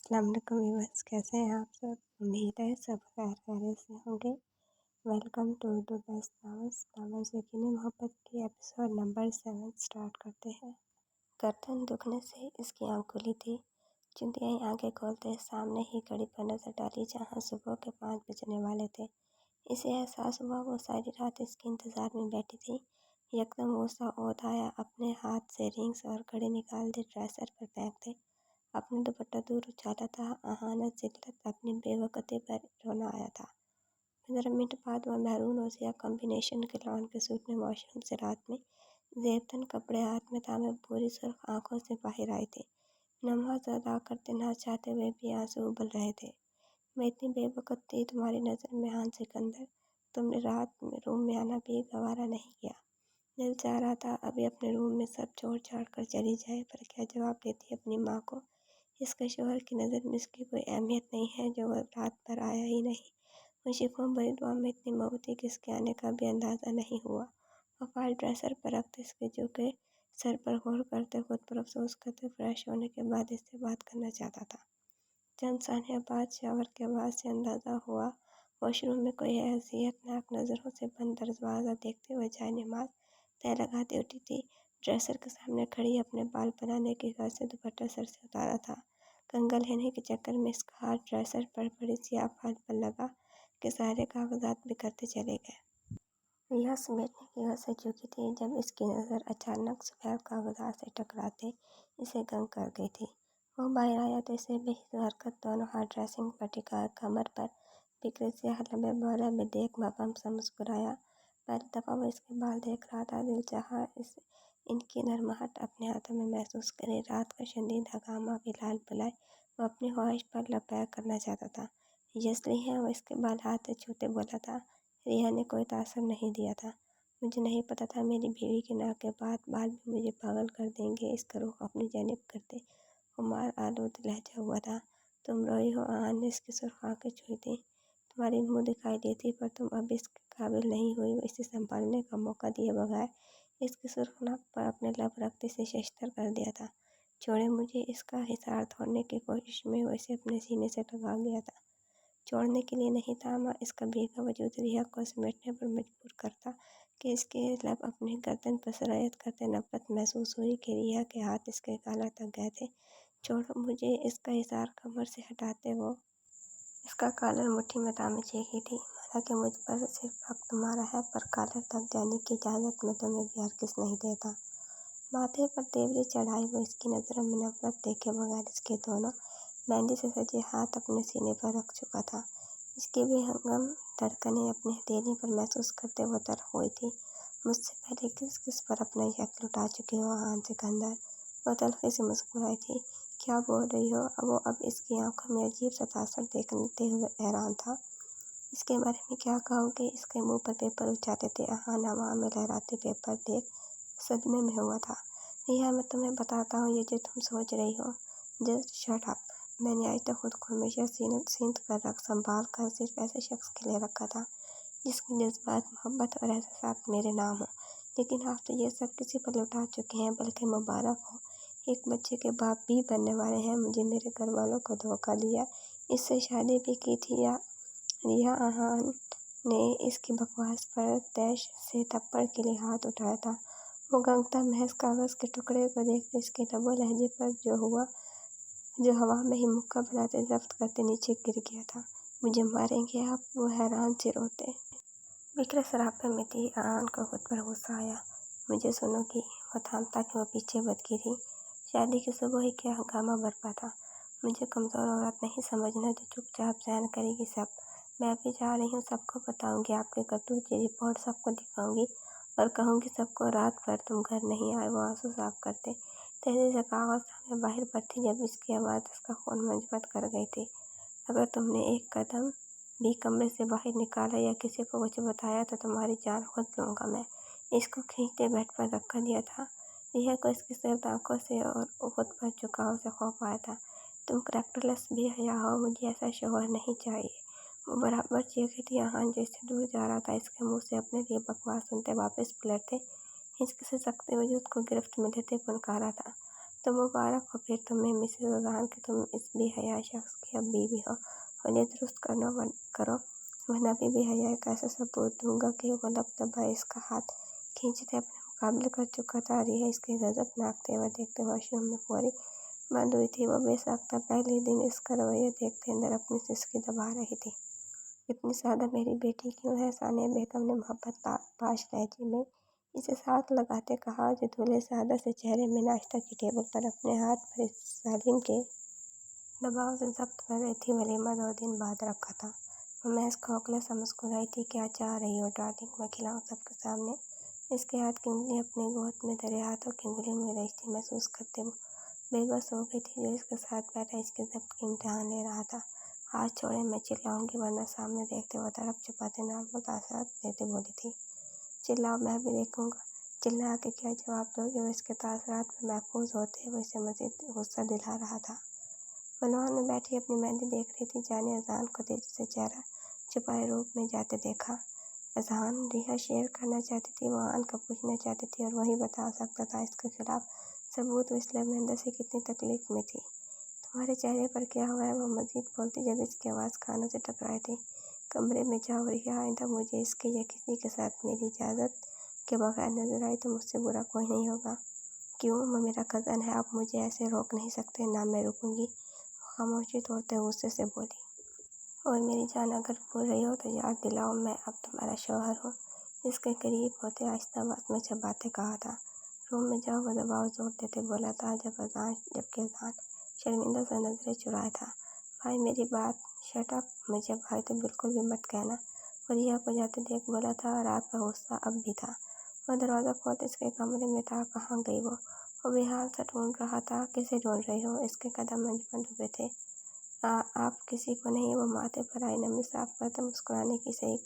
अस्सलाम वालेकुम व्यूअर्स, कैसे हैं आप सब। उम्मीद है सब खैर खैरियत से होंगे। Welcome to the best flowers यकीनी मोहब्बत की एपिसोड नंबर 7 स्टार्ट करते हैं। गर्दन दुखने से इसकी आँख खुली थी। चिंतियाँ आंखें खोलते सामने ही घड़ी पर नजर डाली जहाँ सुबह के 5 बजने वाले थे। इसे एहसास हुआ वो सारी रात इसके इंतज़ार में बैठी थी। यकदम वो सा ओढ़ आया, अपने हाथ से रिंग्स और घड़ी निकाल दे, ड्रेसर पर फेंक दे। अपना दुपट्टा दूर उछाला था। अहानत जिल्लत अपनी बेवकूफ़ी पर रोना आया था। 15 मिनट बाद वह मैरून और सियाह कॉम्बिनेशन के लॉन के सूट में वॉशरूम से रात में जेबतन कपड़े हाथ में थामे पूरी सुर्ख आंखों से बाहर आई थी। नमाज अदा करते ना चाहते हुए भी आंसू उबल रहे थे। मैं इतनी बेवकूफ़ थी तुम्हारी नज़र में हान सिकंदर। तुमने रात में रूम में आना भी गवारा नहीं किया। दिल चाह रहा था अभी अपने रूम में सब छोड़ छाड़ कर चली जाए, पर क्या जवाब देती अपनी माँ को। इसके शौहर की नज़र में इसकी कोई अहमियत नहीं है जो वह रात भर आया ही नहीं। उन शिफॉन भरी दुआ में इतनी मोहब्बत कि इसके आने का भी अंदाज़ा नहीं हुआ। वह फाइल ड्रेसर पर रखते इसके झुके सर पर गौर करते, खुद पर अफसोस करते, फ्रेश होने के बाद इससे बात करना चाहता था। चंद सानिया बाद शावर के बाद से अंदाज़ा हुआ वॉशरूम में कोई हैसियतनाक नज़रों से बंद दरवाज़ा देखते हुए जाए नमाज तय लगाते उठी थी। ड्रेसर के सामने खड़ी अपने बाल बनाने की घर से दुपट्टा सर से उतारा था। कंघा लेने के चक्कर में इसका हाथ ड्रेसर पर बड़ी सी फाइल पर लगा के सारे कागजात बिखरते चले गए। यह समेटने की घर से झुकी थी जब इसकी नज़र अचानक सफ़ेद कागजात से टकराते इसे गंग कर गई थी। वो बाहर आया तो इसे बेहिस हरकत दोनों हाथ ड्रेसिंग पर टिका कमर पर बिखरे से लंबे बालों में देख मपम सा मुस्कुराया। पहली दफ़ा वो इसके बाल देख रहा था। दिल चाहा इस इनकी नरमाहट अपने हाथों में महसूस करे। रात का शदीद हंगामा भी लाल बुलाए वो अपनी ख्वाहिश पर लपैक करना चाहता था। इसलिए है वो इसके बाल हाथ से छूते बोला था। रिया ने कोई तासर नहीं दिया था। मुझे नहीं पता था मेरी बीवी के नाक के बाद बाल भी मुझे पागल कर देंगे। इसका रुख अपनी जानिब करते खुमार आलूद लहजा हुआ था। तुम रोई हो? आन ने इसकी सुर्ख आंखें छुई थी। तुम्हारी मुँह दिखाई देती पर तुम अब इसके काबिल नहीं हुई। इसे संभालने का मौका दिए बगैर इसकी सुर्ख नाक पर अपने लब रखते से शस्तर कर दिया था। छोड़े मुझे। इसका हिसार तोड़ने की कोशिश में वो इसे अपने सीने से लगा गया था। छोड़ने के लिए नहीं था माँ। इसका भीगा वजूद रिया को समेटने पर मजबूर करता कि इसके लब अपनी गर्दन पर सरायत करते नफरत महसूस हुई कि रिया के हाथ इसके गाला तक गए थे। छोड़ो मुझे। इसका हिसार कमर से हटाते वो इसका कॉलर मुट्ठी में थामे चीखी थी। माना कि मुझ पर सिर्फ हक तुम्हारा है, पर कॉलर तक जाने की इजाज़त मैं तुम्हें भी हरगिज़ नहीं देता। माथे पर तेवरी चढ़ाई वो इसकी नज़रों में नफरत देखे बगैर इसके दोनों मेहंदी से सजे हाथ अपने सीने पर रख चुका था। इसकी भी हंगम धड़कनें अपने हथेली पर महसूस करते वो तल्ख हुई थी। मुझसे पहले किस किस पर अपना यक लुटा चुके हो आन सिकंदर। वो तल्खी से मुस्कुराई थी। क्या बोल रही हो? वो अब इसकी आंखों में अजीब सा तासर देखते हुए हैरान था। इसके बारे में क्या कहोगे? इसके मुंह पर पेपर उछाले थे। आहान हवा में लहराते पेपर देख सदमे में हुआ था। रिया मैं तुम्हें बताता हूँ ये जो तुम सोच रही हो। Just shut up. मैंने आज तक खुद को हमेशा सींध कर रख संभाल कर सिर्फ ऐसे शख्स के लिए रखा था जिसके जज्बात मोहब्बत और एहसास मेरे नाम हो। लेकिन आप तो ये सब किसी पर लुटा चुके हैं। बल्कि मुबारक हो, एक बच्चे के बाप भी बनने वाले हैं। मुझे मेरे घर वालों को धोखा दिया, इससे शादी भी की थी। या रिया आहान ने इसकी बकवास पर तैश से थप्पड़ के लिए हाथ उठाया था। वो गंगता महज कागज़ के टुकड़े को देखते इसके लबो लहजे पर जो हवा में ही मुक्का बनाते जब्त करते नीचे गिर गया था। मुझे मारेंगे आप? वो हैरान से रोते बिखरे सरापे में थी। आन को खुद पर गुस्सा आया। मुझे सुनोगी? वो थामता कि वो पीछे बदकी थी। शादी की सुबह ही क्या हंगामा बरपा था। मुझे कमज़ोर औरत नहीं समझना जो चुपचाप सहन करेगी सब। मैं अभी जा रही हूँ, सबको बताऊँगी आपके करतूत की रिपोर्ट सबको दिखाऊँगी और कहूँगी सबको रात भर तुम घर नहीं आए। वो आंसू साफ करते तेजी से कागज़ थामे बाहर बढ़ती जब इसकी आवाज़ उसका खून मंजमद कर गई थी। अगर तुमने एक कदम भी कमरे से बाहर निकाला या किसी को कुछ बताया तो तुम्हारी जान खुद लूँगा मैं। इसको खींचते बेड पर रखा दिया था। रिया को इसकी सर्द आंखों से और खुद पर झुकाव से खौफ आया था। तुम करैक्टरलेस भी हया हो। मुझे ऐसा शौहर नहीं चाहिए। वो बराबर चीखी थी। आहान जैसे दूर जा रहा था इसके मुंह से अपने लिए बकवास सुनते वापस पलटते इसके से सकते वजूद को गिरफ्त में लेते फनकारा था। तो मुबारक हो फिर तुम्हें मिसेस अज़हान कि तुम इस बेहया शख्स की अब बीवी हो। और ये दुरुस्त करो वरना बेहया एक ऐसा सबूत दूंगा कि वो लब दबाए इसका हाथ खींचते अपने मुकाबले कर चुका था। रिया इसके गजबनाक तेवर देखते वॉशरूम में फौरी बंद हुई थी। वो बेसाख्ता पहले दिन इसका रवैया देखते अंदर अपनी सिसकी दबा रही थी। इतनी सादा मेरी बेटी क्यों है? सानिया बेगम ने मोहब्बत पाश लहजे में इसे साथ लगाते कहा जो दूल्हे सादा से चेहरे में नाश्ता की टेबल पर अपने हाथ पर सालिम के दबाव से जब्त कर रही थी। वलीमा 2 दिन बाद रखा था। वो महज खोखला सा मुस्कुराई थी। क्या चाह रही हो डार्लिंग, मैं खिलाऊं सबके सामने? इसके हाथ की उंगली अपनी गोद में धरे हाथों की उंगली में रचती महसूस करते वो बेबस हो गई थी। जो इसके साथ बैठा इसके जब्त की इम्तिहान ले रहा था। हाथ छोड़े, मैं चिल्लाऊंगी वरना सामने देखते वो तरफ छुपाते नॉर्मल तासरात देते बोली थी। चिल्लाओ, मैं भी देखूंगा। चिल्ला के क्या जवाब दोगे? वो इसके तासरात में महफूज होते वो इसे मजीद गुस्सा दिला रहा था। मनोहर में बैठी अपनी मेहंदी देख रही थी। जाने अज़हान को तेजी से चेहरा छुपाए रूप में जाते देखा। अज़हान रिहा शेयर करना चाहती थी, वो आन का पूछना चाहती थी और वही बता सकता था इसके खिलाफ सबूत। वो इसलिए महेंद्र से कितनी तकलीफ में थी। तुम्हारे चेहरे पर क्या हुआ है? वो मजीद बोलती जब इसकी आवाज़ कानों से टकराई थी। कमरे में जाओ रिहा, आइंदा मुझे इसके या किसी के साथ मेरी इजाज़त के बगैर नजर आई तो मुझसे बुरा कोई नहीं होगा। क्यों? वो मेरा कज़न है, आप मुझे ऐसे रोक नहीं सकते। ना, मैं रुकूंगी। खामोशी तोड़ते गुस्से से बोली। और मेरी जान, अगर भूल रही हो तो याद दिलाओ, मैं अब तुम्हारा शौहर हूँ। इसके करीब होते आहिस्ता आवाज़ में चबाते कहा था। रूम में जाओ, वो दबाव जोर देते बोला था जबकि अज़हान शर्मिंदा सा नजरें चुराया था। भाई मेरी बात, शट अप। मुझे भाई तो बिल्कुल भी मत कहना। वो रिया को जाते देख बोला था और आपका गुस्सा अब भी था। वह दरवाज़ा खोलते इसके कमरे में था। कहाँ गई वो बेहाल सा ढूंढ रहा था। किसे ढूंढ रही हो? इसके कदम मंच पर डूबे थे। आप किसी को नहीं। वो माथे पर आई नमी साफ करते मुस्कुराने की सही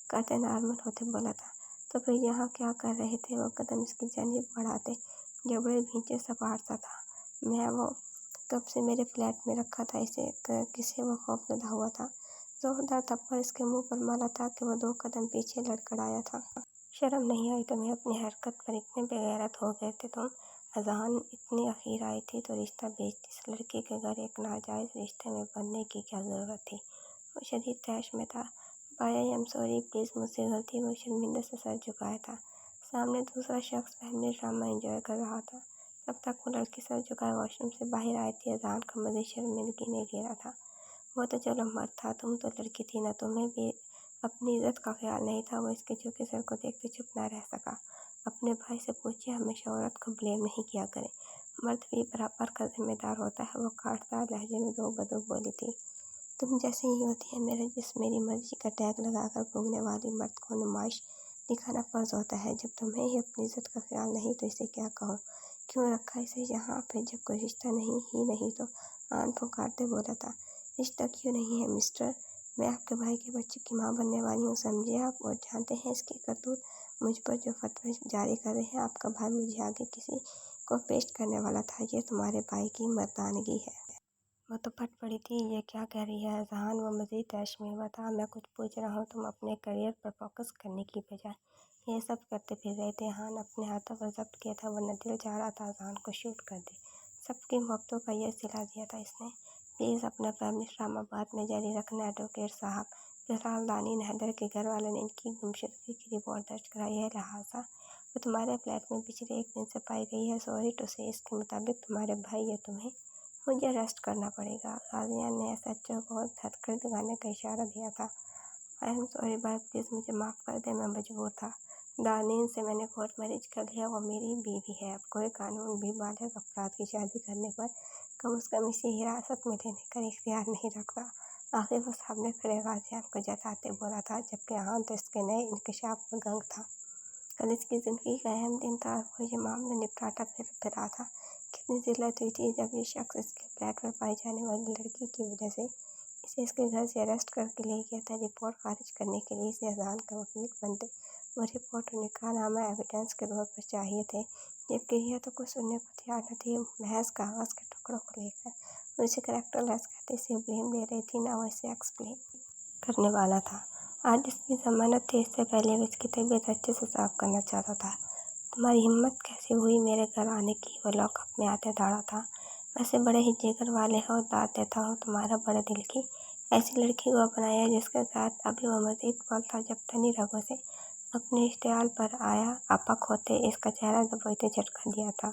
करते नॉर्मल होते बोला था। तो फिर यहाँ क्या कर रहे थे? वो कदम इसकी जानिब बढ़ाते जबड़े भींचे सपाट सा था। मैं वो कब से मेरे फ्लैट में रखा था इसे किसे वो खौफ लदा हुआ था। जोरदार थप्पड़ इसके मुंह पर मारा था कि वो 2 कदम पीछे लड़खड़ाया था। शर्म नहीं आई तुम्हें? अपनी हरकत पर इतने बेगैरत हो गए थे तुम। अज़हान इतनी अखीर आई थी तो रिश्ता बेचती। इस लड़की के घर एक नाजायज़ रिश्ते में बनने की क्या ज़रूरत थी? वो शदीद तैश में था। Bye I am sorry, please मुझसे गलती। वो शर्मिंदा से सर झुकाया था। सामने दूसरा शख्स फैमिली ड्रामा एंजॉय कर रहा था। तब तक वो लड़की सर झुकाए वॉशरूम से बाहर आई थी। अज़हान को मज़ीद शर्मिंदगी ने घेरा था। वो तो चलो मर्द था, तुम तो लड़की थी ना, तुम्हें भी अपनी इज्जत का ख्याल नहीं था। वो इसके झुके सर को देखते चुप ना रह सका। अपने भाई से पूछिए, हमेशा औरत को ब्लेम नहीं किया करे, मर्द भी बराबर का जिम्मेदार होता है। वो काटदार लहजे में दो बदो बोली थी। तुम जैसी ही होती है मेरी मर्जी का टैग लगाकर घूमने वाली मर्द को नुमाइश दिखाना फर्ज होता है। जब तुम्हें ही अपनी इज्जत का ख्याल नहीं तो इसे क्या कहो? क्यों रखा इसे यहाँ पे? जब कोई रिश्ता नहीं ही नहीं तो आन पुकारते बोला था। रिश्ता क्यों नहीं है मिस्टर? मैं आपके भाई के बच्चे की माँ बनने वाली हूँ, समझे आप? और जानते हैं इसकी करतूत मुझ पर जो फतवा जारी कर रहे हैं। आपका भाई मुझे आगे किसी को पेश करने वाला था। ये तुम्हारे भाई की मर्दानगी है। वो तो फट पड़ी थी। ये क्या कह रही है अज़हान? वो मज़ीद तैश में हुआ था। मैं कुछ पूछ रहा हूँ, तुम अपने करियर पर फोकस करने की बजाय ये सब करते फिर रहे थे। हान अपने हाथों पर जब्त किया था वरना दिल चाह रहा था अज़हान को शूट कर दे। सबकी मोहब्बतों का ये सिला दिया था इसने। प्लीज़ अपना फैमिली ड्रामा बाद में जारी रखना एडवोकेट साहब। फिलहाल दानिन हैदर के घर वालों ने इनकी गुमशुदगी की रिपोर्ट दर्ज कराई है, लिहाजा वो तुम्हारे फ्लैट में पिछले 1 दिन से पाई गई है। सॉरी टू से, इसके मुताबिक तुम्हारे भाई या तुम्हें मुझे रेस्ट करना पड़ेगा। गाजिया ने एसएचओ को हथकड़ी दिखाने का इशारा दिया था। आई एम सॉरी भाई, प्लीज़ मुझे माफ़ कर दे, मैं मजबूर था। दानिन से मैंने कोर्ट मैरिज कर लिया, वो मेरी बीवी है। अब कोई कानून भी बालिग अफराद की शादी करने पर कम से कम इसे हिरासत में लेने का इख्तियार नहीं रखता। आखिर वो सामने खड़े गाजियान को जताते बोला था, जबकि हाँ तो इसके नए इंकशाफ पर गंग था। कल इसकी ज़िंदगी का अहम दिन था और वो ये मामला निपटाता फिरा था। कितनी जिल्लत हुई थी जब ये शख्स इसके फ्लैट पर पाई जाने वाली लड़की की वजह से इसे इसके घर से अरेस्ट करके ले गया था। रिपोर्ट खारिज करने के लिए इसे अज़हान का वकील बनते वो रिपोर्ट और निकाहनामा एविडेंस के तौर पर चाहिए थे, जबकि यह तो कुछ सुनने को तैयार न थी। महज कागज़ के टुकड़ों को लेकर वो इसे करेक्टरलेस कहते इसे ब्लेम दे रही थी, ना वो इसे एक्सप्लेन करने वाला था। आज इसकी ज़मानत थी, इससे पहले वो इसकी तबीयत अच्छे से साफ करना चाहता था। तुम्हारी हिम्मत कैसे हुई मेरे घर आने की? वो लॉकअप में आते दौड़ा था। वैसे बड़े ही जिगर वाले हो, दाद देता हूँ तुम्हारा बड़े दिल की। ऐसी लड़की को अपनाया जिसके साथ अभी वो मजीद बोलता जब तनी रगों से अपने इश्तियाल पर आया। आपक होते इसका चेहरा दबोचते झटका दिया था।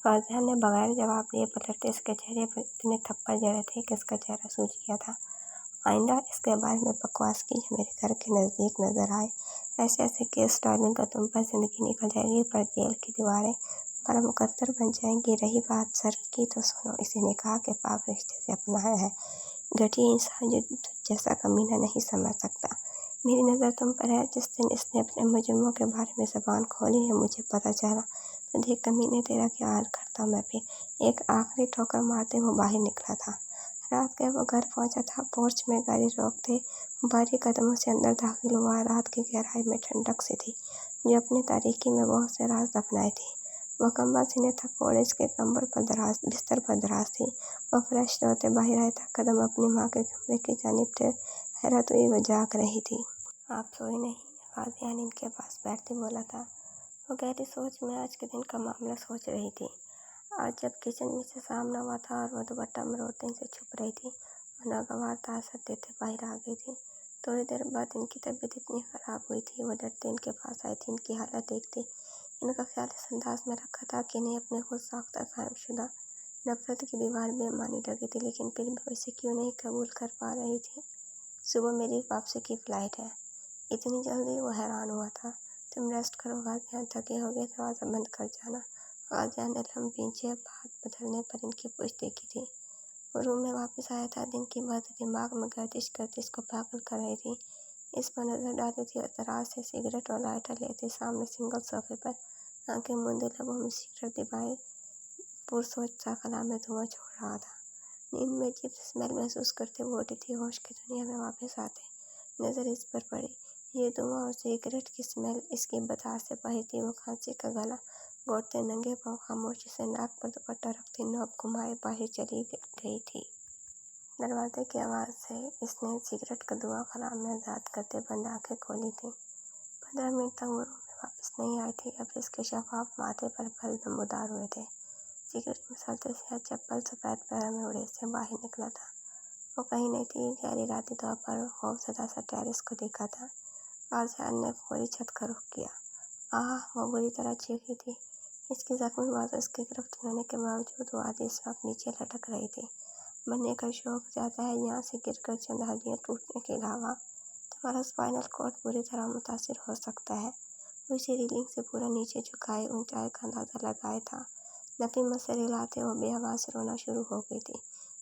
फौजिया ने बगैर जवाब दिए पलटते इसके चेहरे पर इतने थप्पड़ जड़े थे कि इसका चेहरा सूज गया था। आइंदा इसके बारे में बकवास की जो मेरे घर के नज़दीक नज़र आए। ऐसे ऐसे केस डालूंगा तुम पर जिंदगी निकल जाएगी, पर जेल की दीवारें पर मुकद्दर बन जाएंगी। रही बात सर्फ की तो सुनो, इसे निकाह के पाक रिश्ते से अपनाया है। घटिया इंसान जो जैसा कमीना नहीं समझ सकता। मेरी नज़र तुम पर है। जिस दिन इसने अपने मुजरिमों के बारे में ज़बान खोली है मुझे पता चला तो देख कमीने तेरा क्या हाल करता। मैं भी एक आखिरी ठोकर मारते वो बाहर निकला था। रात के वो घर पहुंचा था। पोर्च में गाड़ी रोकते भारी कदमों से अंदर दाखिल हुआ। रात की गहराई में ठंडक सी थी जो अपनी तारीकी में बहुत से राज दफनाए थे। वो कंबल सीने तक ओढ़े इसके बिस्तर पर दराज थी। वो फ्रेश होते बाहर आया था। कदम अपनी माँ के कमरे की जानिब थे। हैरत हुई वो जाग रही थी। आप सोई नहीं? गाजियान इनके पास बैठते बोला था। वो गहरी सोच में आज के दिन का मामला सोच रही थी। आज जब किचन में से सामना हुआ था और वो दुपट्टा मरोड़ते से छुप रही थी, वो नागवार तासर देते बाहर आ गई थी। थोड़ी देर बाद इनकी तबीयत इतनी ख़राब हुई थी, वो डरते इनके पास आई थी। इनकी हालत देखते इनका ख्याल इस अंदाज में रखा था कि इन्हें अपने खुद साख्ता कायमशुदा नफरत की दीवार बेईमानी लगी थी, लेकिन फिर भी इसे क्यों नहीं कबूल कर पा रही थी। सुबह मेरी वापसी की फ़्लाइट है। इतनी जल्दी? वो हैरान हुआ था। तुम रेस्ट करो गाजियान, थके होगे, दरवाज़ा बंद कर जाना। गाजियान ने लम्हे पीछे बात बदलने पर इनकी पूछ देखी थी। वो रूम में वापस आया था। दिन की बात दिमाग में गर्दिश करती इसको पागल कर रही थी। इस पर नजर डाली थी और दराज से सिगरेट और लाइटर लेते सामने सिंगल सोफे पर आंखें मूंदे लबों में सिगरेट दबाए पुरसोच सा कला में धुआं छोड़ रहा था। नींद में अजीब स्मेल महसूस करते वो उठी थी। होश की दुनिया में वापस आते नजर इस पर पड़ी। ये धुआं और सिगरेट की स्मेल इसकी बता से बाहर थी। वो खांसी का गला घोटते नंगे पाँव खामोशी से नाक पर दुपट्टा रखती नोक घुमाए बाहर चली गई थी। दरवाजे की आवाज़ से इसने सिगरेट का धुआं खला में आज़ाद करते बंद आंखें खोली थी। 15 मिनट तक वो रूम में वापस नहीं आई थी। अब इसके शफाफ माथे पर बल नमूदार हुए थे। सिगरेट मसलते से चप्पल सफ़ेद पैरों में उड़े से बाहर निकला था। वो कहीं नहीं थी। गहरी राती तौर पर खौफजदा सा टेरेस को देखा था। गाजियान ने फौरी छत का रुख किया। आह! वो बुरी तरह चीखी थी। इसकी जख्मी बाजू इसकी गिरफ्त होने के बावजूद वो आधी इस वक्त नीचे लटक रही थी। मरने का शौक ज़्यादा है। यहाँ से गिरकर चंद हड्डियाँ टूटने के अलावा तुम्हारा स्पाइनल कॉर्ड बुरी तरह मुतासिर हो सकता है। वो इसे रीलिंग से पूरा नीचे झुकाए ऊंचाई का अंदाज़ा लगाया था। नफी में से हिलाते वो बेआवाज़ रोना शुरू हो गई थी।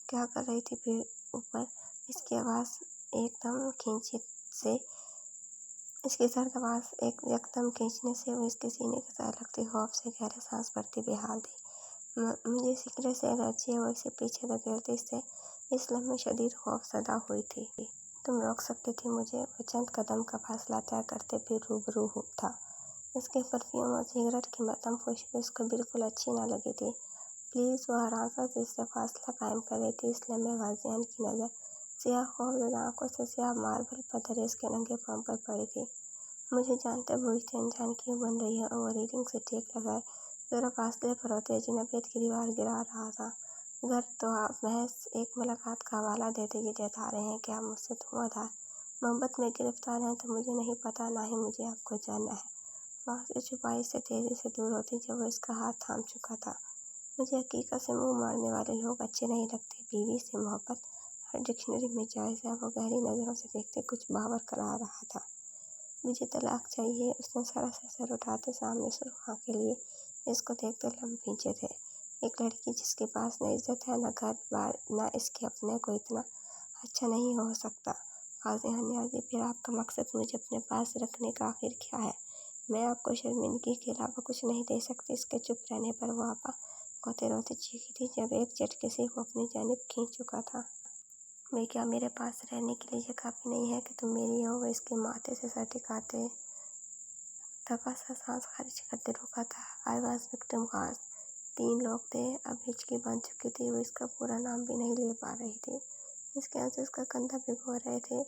क्या कर रही थी फिर ऊपर? इसकी आवाज़ एकदम खींचे से इसकी सर्द आवाज़ एक यकदम खींचने से वो इसके सीने के साथ लगती खौफ से गहरे सांस भरती बेहाल थी। मुझे सिगरेट से एलर्जी है। वो इसे पीछे धकेलते इससे इस लम्हे शदीद खौफजदा हुई थी। तुम रोक सकती थी मुझे। वो चंद कदम का फासला तय करते फिर रूबरू था। इसके परफ्यूम और सिगरेट की मध्यम खुशबू इसको बिल्कुल अच्छी न लगी थी। प्लीज़! वो हरासा से इससे फासला कायम कर रही थी। इस लम्हे गाजियान की नज़र सियाह खौफजदा आंखों से सियाह मार्बल पर धरे इसके नंगे पाँव पर पड़ी थी। मुझे जानते बूझते अनजान क्यों बन रही है। और रीलिंग से टेक लगाए ज़रा फासले पर होते अजनबियत की दीवार गिरा रहा था। अगर तो आप महज एक मुलाकात का हवाला देते ये जता रहे हैं कि आप मुझसे धुआंधार मोहब्बत में गिरफ्तार हैं, तो मुझे नहीं पता, ना ही मुझे आपको जानना है। वहाँ से छुपाई से तेज़ी से दूर होती जब वो इसका हाथ थाम चुका था। मुझे हकीकत से मुंह मारने वाले लोग अच्छे नहीं लगते। बीवी से मोहब्बत हर डिक्शनरी में जायज़ है। वो गहरी नज़रों से देखते कुछ बावर करा रहा था। मुझे तलाक चाहिए। उसने सारा सा सर उठाते सामने सुर्ख आंखें लिए इसको देखते लम्हे पीछे थे। एक लड़की जिसके पास न इज्जत है, न घर बार, न इसके अपने को इतना अच्छा नहीं हो सकता। गाजियान ने फिर आपका मकसद मुझे अपने पास रखने का आखिर क्या है? मैं आपको शर्मिंदगी के अलावा कुछ नहीं दे सकती। इसके चुप रहने पर वो आपा रोते रोते चीखी थी जब एक झटके से वो अपनी जानिब खींच चुका था। मैं क्या मेरे पास रहने के लिए ये काफ़ी नहीं है कि तुम मेरी हो? वो इसके माथे से सर टिकाते दबा सा सांस खारिज करते रोका था। आई वॉज विक्टिम गाज। 3 लोग थे। अब हिचकी बन चुकी थी। वो इसका पूरा नाम भी नहीं ले पा रही थी। इसके आंसू उसका कंधा भिगो रहे थे।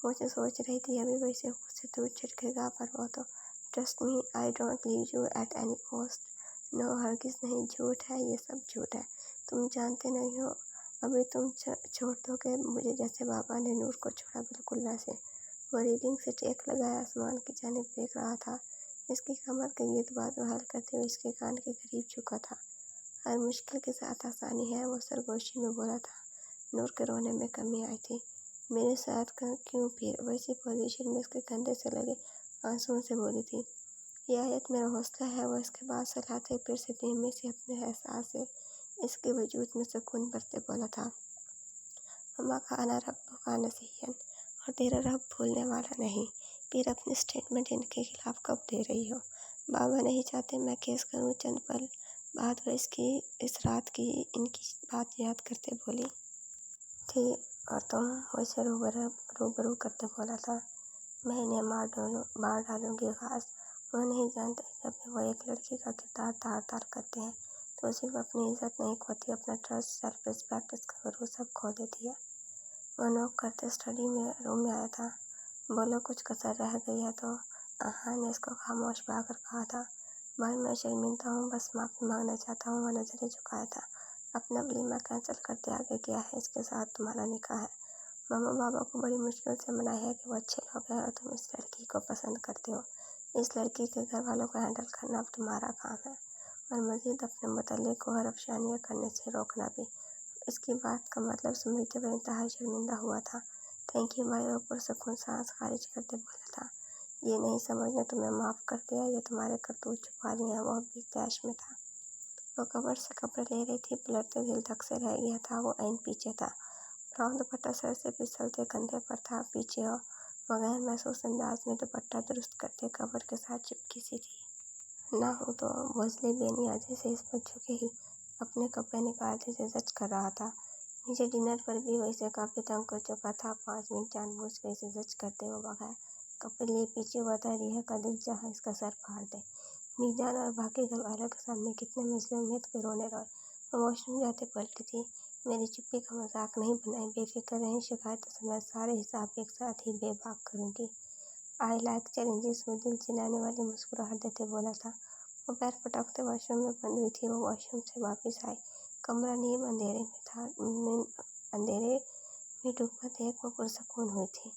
वो जो सोच रही थी अभी वो इसे खुद से दूर छिटकेगा, पर वो तो trust me, I don't leave you at any cost. No, हरगिज़ नहीं, झूठ है, ये सब झूठ है। तुम जानते नहीं हो, अभी तुम छोड़ दोगे मुझे जैसे बाबा ने नूर को छोड़ा, बिल्कुल वैसे। वो रीलिंग से टेक लगाए आसमान की जानिब देख रहा था। इसकी कमर के गीत बात हल करते हुए इसके कान के करीब झुका था। हर मुश्किल के साथ आसानी है, वो सरगोशी में बोला था। नूर के रोने में कमी आई थी। मेरे साथ क्यों फिर? वैसी पोजीशन में इसके कंधे से लगे आंसुओं से बोली थी। ये आयत मेरा हौसला है, वो इसके बाद सलाते फिर से धीमे से अपने एहसास से इसके वजूद में सुकून भरते बोला था। अम्मा का आना रब का नसीहन, और तेरा रब भूलने वाला नहीं। फिर अपनी स्टेटमेंट इनके खिलाफ कब दे रही हो? बाबा नहीं चाहते मैं केस करूं। चंद पल बाद वह इस रात की इनकी बात याद करते बोली थी। और तुम मुझसे रूबरू करते बोला था, मैं इन्हें मार डालूंगी। घास वो नहीं जानते, जब भी वो एक लड़की का किरदार तार तार करते हैं तो सिर्फ अपनी इज्जत नहीं खोती, अपना ट्रस्ट, सेल्फ रिस्पेक्ट, इसका गुरु सब खो देती है। वो नोक करते स्टडी में रूम में आया था। बोलो, कुछ कसर रह गई है तो? आहा ने इसको खामोश पाकर कहा था। भाई, मैं शर्मिंदा हूँ, बस माफ़ी मांगना चाहता हूँ। वह नजरें झुकाया था। अपना वलीमा कैंसिल करते आगे किया है, इसके साथ तुम्हारा निकाह है। मामा बाबा को बड़ी मुश्किल से मनाया है कि वो अच्छे लोग हैं और तुम इस लड़की को पसंद करते हो। इस लड़की के घर वालों को हैंडल करना अब तुम्हारा काम है, और मज़ीद अपने मुतल्लिक़ को हरफशानियाँ करने से रोकना भी। इसकी बात का मतलब समझते हुए इंतहाई शर्मिंदा हुआ था। थैंक यू भाई, वो पुरसुकून सांस खारिज करते बोला था। ये नहीं समझना तुम्हें माफ़ कर दिया, ये तुम्हारे करतूत छुपा लिए हैं। वो भी तैश में था। वो कबर से कपड़े ले रही थी, पलटते दिल धक से रह गया था। वो ऐन पीछे था। ब्राउन दुपट्टा सर से फिसलते कंधे पर था। पीछे हो, मगर महसूस अंदाज में दुपट्टा दुरुस्त करते कबर के साथ चिपकी सी थी। ना हो तो भोसले बेनियाजी से इस पर झुके ही अपने कपड़े निकालते से जज कर रहा था। नीचे डिनर पर भी वैसे काफ़ी तंग कर चुका था। 5 मिनट जानबूझ कर इसे जज करते हुए बगैर कपड़े लिए पीछे बता रिया का दिल चाहा इसका सर फाड़ दे। मीजान और बाकी घर वालों के सामने कितने मजलूमियत के रोने रोए। वॉशरूम जाते पलटी थी। मेरी चुप्पी का मजाक नहीं बनाई, बेफिक्र रहें। शिकायत समय सारे हिसाब एक साथ ही बेबाक करूँगी। आई लाइक चैलेंजेस, वो दिल चिल्लाने वाली मुस्कुराहट देते बोला था। वो पैर पटकते वॉशरूम में बंद हुई थी। वो वॉशरूम से वापस आई। कमरा नीम अंधेरे में था। अंधेरे में डूबा देख वो पुरसुकून हुई थी।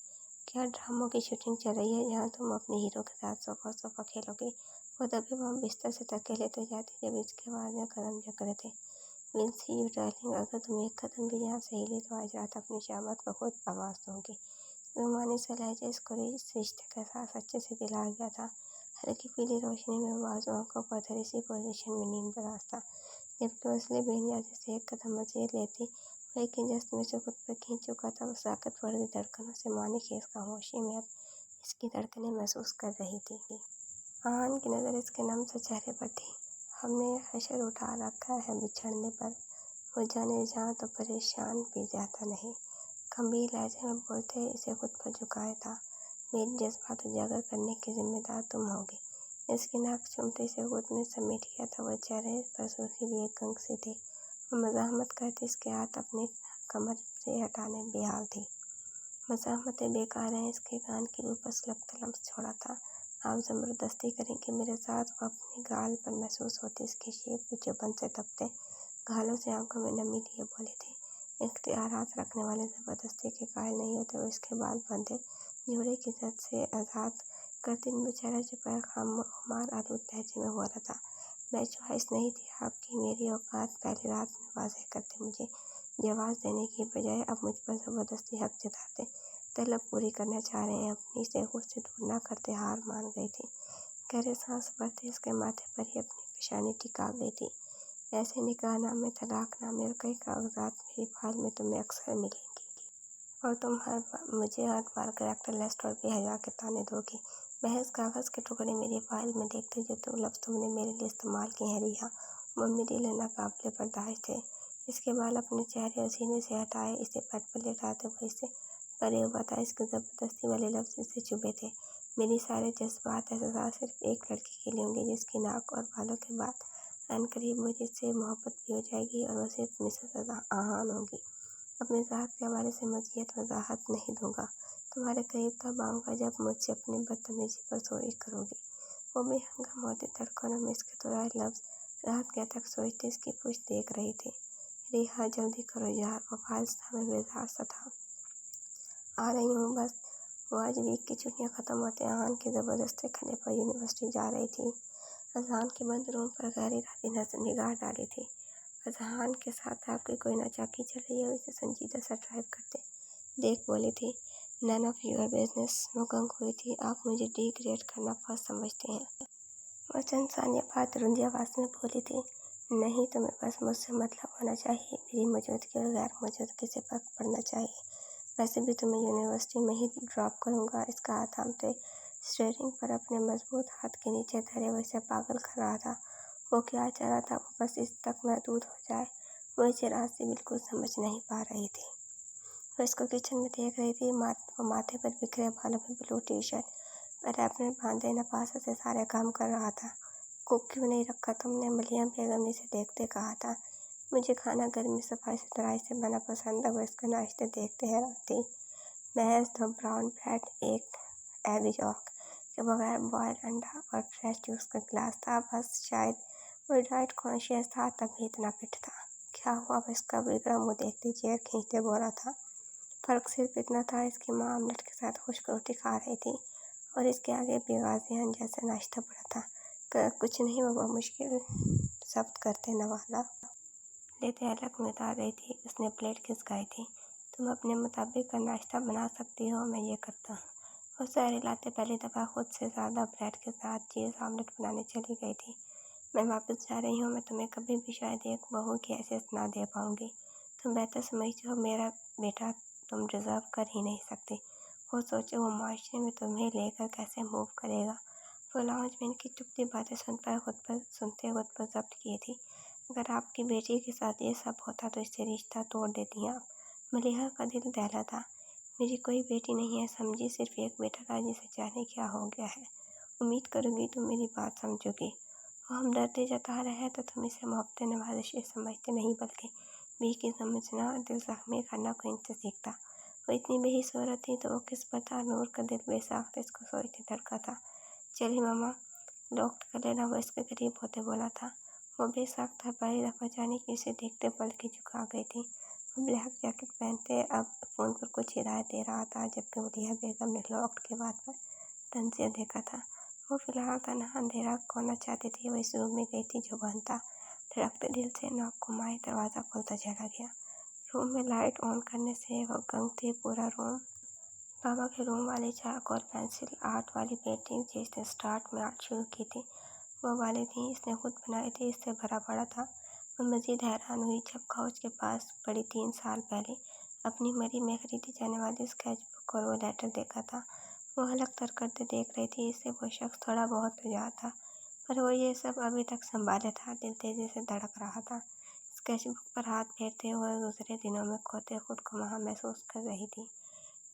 क्या ड्रामों की शूटिंग चल रही है जहाँ तुम अपने हीरो के साथ सोफा सोफा खेलोगे? वो दबे वहाँ बिस्तर से धक्के लेते जाते जब इसके आवाज़ में कदम जकड़े थे। विल सी यू डार्लिंग, अगर तुम एक कदम भी यहाँ से हिले तो आज रात अपनी शामत को खुद आवाज़ दूंगी। रुमानी सा लहजा इसको इस रिश्ते के साथ अच्छे से दिला गया था। हल्की पीली रोशनी में बाजू आंखों पर धरी सी पोजीशन में नींद दराज था, जबकि उसने बेनियाजी से एक कदम मजीद लेती वो एक ही जस्त में से खुद पर खींच चुका था। वो साकत बढ़ती धड़कनों से मानी कि इस खामोशी में अब इसकी धड़कनें महसूस कर रही थी। आहान की नज़र इसके नम से चेहरे पर थी। हमने हशर उठा रखा है बिछड़ने पर, वो जाने जहाँ तो परेशान भी जाता नहीं। गंभीर लहजे में बोलते इसे खुद पर झुकाया था। मेरी जज्बात उजागर करने की जिम्मेदार तुम होगी। इसकी नाक चुमते से खुद में समेट लिया था। वह चेहरे पर सुर्खी लिए गंग से थी। वो मज़ाहमत करती इसके हाथ अपनी कमर से हटाने बेहाल थी। मज़ाहमतें बेकार हैं, इसके कान की ऊपर सुलगता लम्स छोड़ा था। आप ज़बरदस्ती करेंगे मेरे साथ? वो अपने गाल पर महसूस होती इसके शेप की चुभन से तपते गालों से आंखों में नमी लिए बोले थे। इख्तियारात रखने वाले ज़बरदस्ती के कायल नहीं होते। वो इसके बाल बंधे जोड़े की जद से आज़ाद करते बेचारा चुपा खुमार आलूद लहजे में बोला था। मैं ख्वाहिश नहीं थी आपकी, मेरी औकात पहली रात में वाज़ेह करते मुझे जवाब देने की बजाय अब मुझ पर ज़बरदस्ती हक जताते तलब पूरी करना चाह रहे हैं। अपनी से खुद से दूर न करते हार मान गई थी। गहरे सांस भरते इसके माथे पर ही अपनी पेशानी टिका गई थी। ऐसे निकाहनामे, तलाकनामे और कई कागजात मेरी फाइल में तुम्हें अक्सर मिलेंगी, और तुम मुझे हर बार कैरेक्टरलेस और बेहया के ताने दोगी। महज कागज़ के टुकड़े मेरी फाइल में देखते जो लफ्ज़ तुमने मेरे लिए इस्तेमाल किए हैं रिहा, वो मेरे लिए नाकाबिले बर्दाश्त थे। इसके बाल अपने चेहरे और सीने से हटाए इसे बेड पर लेटाते हुए इससे परे हुआ था। इसके ज़बरदस्ती वाले लफ्ज़ इसे चुभे थे। मेरी सारे जज्बात एहसास सिर्फ एक लड़की के लिए होंगे जिसकी नाक और बालों के बाद अनकरीब मुझे इससे मोहब्बत भी हो जाएगी, और वो सिर्फ मिसेस आहान होगी। अपने ज़ात के हवाले से मज़ीद वजाहत नहीं दूंगा। तुम्हारे करीब तब आऊँगा जब मुझसे अपनी बदतमीजी पर चोरी करोगी। वो भी हंगामा होती धड़कनों में इसके दोहराए लफ्ज रात गया तक सोचते इसकी पूछ देख रही थी। रिहा जल्दी करो यार, वो फालसा में बेजार सा था। आ रही हूँ बस। वो आज वीक की छुट्टियाँ खत्म होते आहान की ज़बरदस्ती खाने पर यूनिवर्सिटी जा रही थी। अजहान के बंद रूम पर गहरी राती नजर निगाह डाली थी। अजहान के साथ आपकी कोई नाचाकी चल रही है, उसे संजीदा सा ड्राइव करते देख बोली थी, नन ऑफ योर बिजनेस। वो गंग हुई थी, आप मुझे डिग्रेड करना फर्स्ट समझते हैं। वह चंद सानिया बाद रुंधी आवाज़ में बोली थी, नहीं तुम्हें बस मुझसे मतलब होना चाहिए, मेरी मौजूदगी और गैर मौजूदगी से फर्क पड़ना चाहिए। वैसे भी तुम्हें यूनिवर्सिटी में ही ड्रॉप करूँगा। इसका हाथ थामते स्टीयरिंग पर अपने मजबूत हाथ के नीचे धरे वैसे पागल कर रहा था। वो क्या चाह रहा था, वो बस इस तक महदूद हो जाए। वो इसे रात से बिल्कुल समझ नहीं पा रही थी। वो इसको किचन में देख रही थी। वो माथे पर बिखरे बालों में ब्लू टी शर्ट पर अपने बांधे नफासत से सारे काम कर रहा था। कुक क्यों नहीं रखा तुमने? मलिया बेगम ने इसे देखते कहा था। मुझे खाना घर में सफाई सुथराई से बना पसंद है। वो इसके नाश्ते देखते हैरान थी। महज 2 ब्राउन ब्रेड, एक एग यॉर्क के बगैर बॉयल अंडा और फ्रेश जूस का गिलास था। बस शायद वो डाइट कॉन्शियस था तभी इतना फिट था। क्या हुआ? अब इसका बिगड़ा मुँह देखते चेयर खींचते बोला था। फर्क सिर्फ इतना था, इसकी माँ आमलेट के साथ खुश्क रोटी खा रही थी और इसके आगे बेगाज़ियान जैसा नाश्ता पड़ा था। कुछ नहीं, वो मुश्किल जब्त करते नवाला लेते अलग में उतार रही थी। उसने प्लेट खिसकाई थी। तुम अपने मुताबिक का नाश्ता बना सकती हो, मैं ये करता हूँ। वो सारे लाते पहली दफ़ा खुद से ज़्यादा ब्रेड के साथ चीज़ आमलेट बनाने चली गई थी। मैं वापस जा रही हूँ। मैं तुम्हें कभी भी शायद एक बहू की हैसियत ना दे पाऊँगी। तुम बेहतर समझते हो मेरा बेटा, तुम डिज़र्व कर ही नहीं सकती। वो सोचे वो माशरे में तुम्हें लेकर कैसे मूव करेगा। वो लाउंज में इनकी चुपती बातें सुनते खुद पर जब्त किए थी। अगर आपकी बेटी के साथ ये सब होता तो इससे रिश्ता तोड़ देती आप। मलिहा का दिल दहला था। मेरी कोई बेटी नहीं है समझी, सिर्फ एक बेटा था जिसे जाने क्या हो गया है। उम्मीद करूँगी तुम मेरी बात समझोगी। वो हमदर्दी जता रहा है तो तुम इसे मोहब्बत नवाजिश समझते नहीं बल्कि बेकी समझना और दिल जख्मी करना कोई इनसे सीखता। वो इतनी बेहिसूरत थी तो वो किस पर था? नूर का दिल बेसाख्त इसको सोचते धड़का था। चलिए मामा, लॉक कर लेना, वो इसके करीब होते बोला था। वो बेसाख्त था। पहली दफ़ा जाने की उसे देखते पलकें झुका गई थी। वो ब्लैक जैकेट पहनते अब फ़ोन पर कुछ हिदायत दे रहा था, जबकि मलिहा बेगम ने लॉक के बात पर तंजिया देखा था। वो फिलहाल तनहा अंधेरा खोना चाहती थी। वो इस रूम में गई थी जो बंद था। धड़कते दिल से नॉक घुमाई, दरवाज़ा खुलता चला गया। रूम में लाइट ऑन करने से वो गंग थी पूरा रूम। बाबा के रूम वाली चाक और पेंसिल आर्ट वाली पेंटिंग जिसने स्टार्ट में आर्ट शुरू की थी वो वाली थी, इसने खुद बनाई थी, इससे भरा पड़ा था। वो मज़ीद हैरान हुई जब काउच के पास पड़ी 3 साल पहले अपनी मरी में खरीदी जाने वाली स्केच बुक और वो लेटर देखा था। वो हलक तर करते देख रही थी। इससे वो शख्स थोड़ा बहुत तो याद था, पर वो ये सब अभी तक संभाले था। दिल तेज़ी से धड़क रहा था। स्केच बुक पर हाथ फेरते हुए गुजरे दिनों में खोते खुद को वहाँ महसूस कर रही थी।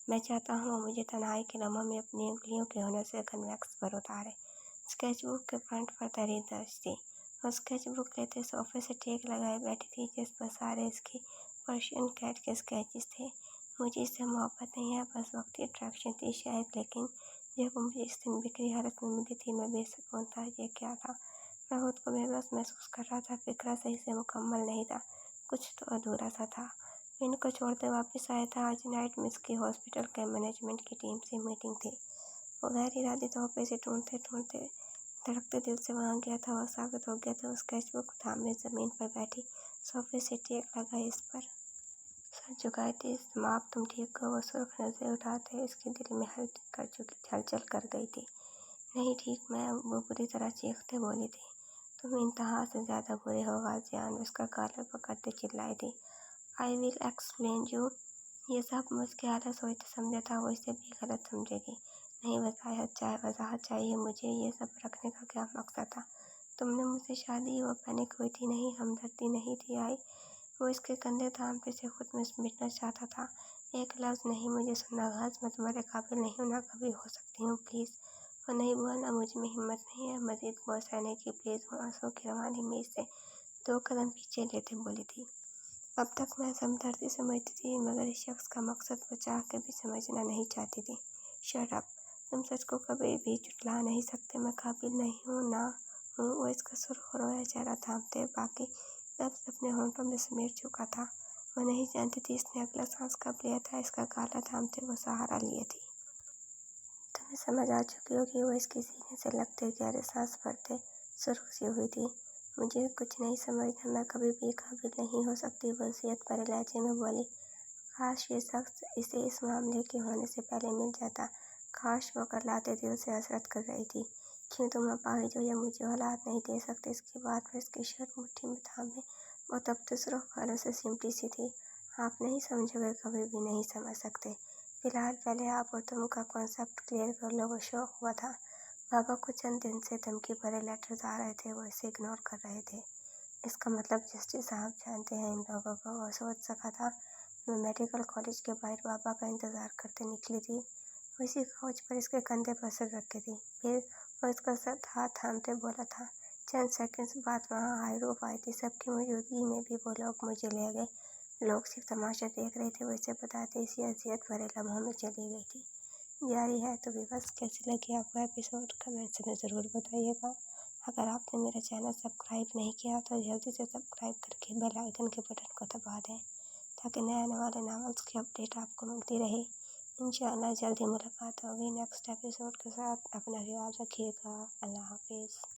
मैं चाहता हूँ वो मुझे तन्हाई के लम्हों में अपनी उंगलियों के हुनर से कन्वेक्स पर उतारे। स्केचबुक के फ्रंट पर तहरीर दर्ज थी। वो स्केचबुक लेते सोफे से टेक लगाए बैठी थी जिस पर सारे इसकी पर्शियन कैट के स्केचेस थे। मुझे इससे मोहब्बत नहीं है, बस वक्ती अट्रैक्शन थी शायद, लेकिन जब वो मुझे इस दिन बिखरी हालत में मिली थी मैं बेसुकून था। ये क्या था? मैं खुद को बेबस महसूस कर रहा था। फिक्रा सही से मुकम्मल नहीं था, कुछ तो अधूरा सा था। इनको छोड़ते वापस आया था। आज नाइट में इसकी हॉस्पिटल के मैनेजमेंट की टीम से मीटिंग थी। वो गैर इरादे तौर पर इसे ढूंढते ढूंढते धड़कते दिल से वहाँ गया था। वह साबित हो गया था। स्केचबुक थामे ज़मीन पर बैठी सोफे से टेक लगाई इस पर सर झुकाई थी। माप तुम ठीक हो? वो सुर्ख नजरें उठाते इसके दिल में हलचल कर गई थी। नहीं ठीक, मैं वो बुरी तरह चीखते बोली थी। तुम इंतहा से ज़्यादा बुरे हो गाजियान, उसका कॉलर पकड़ते चिल्लाई थी। I will explain you. ये सब मुझके हालत सोचते समझा था वो इसे भी गलत समझेगी। नहीं, वजाहत चाहिए मुझे। ये सब रखने का क्या मकसद था? तुमने मुझसे शादी वो पैनिक हुई थी? नहीं, हमदर्दी नहीं थी आई? वो इसके कंधे थामते से खुद में मिटना चाहता था। एक लफ्ज़ नहीं मुझे सुनना घास, मैं तुम्हारे काबिल नहीं हूँ, ना कभी हो सकती हूँ, प्लीज़। वो नहीं बोलना, मुझ में हिम्मत नहीं है मज़ीद बोल सहने की, प्लीज़। वो आंसू की रवानी में इससे 2 कदम पीछे लेते बोली थी। अब तक मैं हमदर्दी समझती थी, मगर इस शख्स का मकसद वो चाह के भी समझना नहीं चाहती थी। Shut up. तुम सच को कभी भी झुठला नहीं सकते। मैं काबिल नहीं हूँ, ना हूँ। वो इसका सुर हो रोया चेहरा थामते बाकी लफ्ज़ अपने होंठों में समेट चुका था। वो नहीं जानती थी इसने अगला सांस कब लिया था। इसका गाला थामते वो सहारा लिए थी। तुम्हें समझ आ चुकी होगी, वो इसकी सीने से लगते गहरे सांस भरते सुर्खी हुई थी। मुझे कुछ नहीं समझना, मैं कभी भी काबिल नहीं हो सकती, वो वसीयत भरे लहजे में बोली। काश ये शख्स इसे इस मामले के होने से पहले मिल जाता। काश वो करलाते दिल से हसरत कर रही थी। क्यों तुम अपाहिज जो ये मुझे औलाद नहीं दे सकते। इसकी बात पर इसकी शर्ट मुट्ठी में थामे वो तब सुर्ख बालों से सिमटी सी थी। आप नहीं समझोगे, कभी भी नहीं समझ सकते। फिलहाल पहले आप और तुम का कॉन्सेप्ट क्लियर कर लो। वो शौक हुआ था। बाबा को चंद दिन से धमकी भरे लेटर्स आ रहे थे, वो इसे इग्नोर कर रहे थे। इसका मतलब जस्टिस साहब जानते हैं इन लोगों को। वो सोच सका था। मैं मेडिकल कॉलेज के बाहर बाबा का इंतज़ार करते निकली थी। वो इसी काउच पर इसके कंधे पर सिर रखे थी। फिर वो इसका सर हाथ थामते बोला था। चंद सेकंड्स बाद वहाँ हाई रूफ आई थी। सबकी मौजूदगी में भी वो लोग मुझे ले गए। लोग सिर्फ तमाशा देख रहे थे। वो इसे बताते इसी अजियत भरे लम्हों में चली गई थी। जारी है तो बस कैसी लगी आपको एपिसोड, कमेंट्स में ज़रूर बताइएगा। अगर आपने मेरा चैनल सब्सक्राइब नहीं किया तो जल्दी से सब्सक्राइब करके बेल आइकन के बटन को दबा दें, ताकि नए आने वाले नॉवेल्स की अपडेट आपको मिलती रहे। इंशाअल्लाह जल्दी मुलाकात होगी नेक्स्ट एपिसोड के साथ। अपना ख्याल रखिएगा। अल्लाह हाफिज़।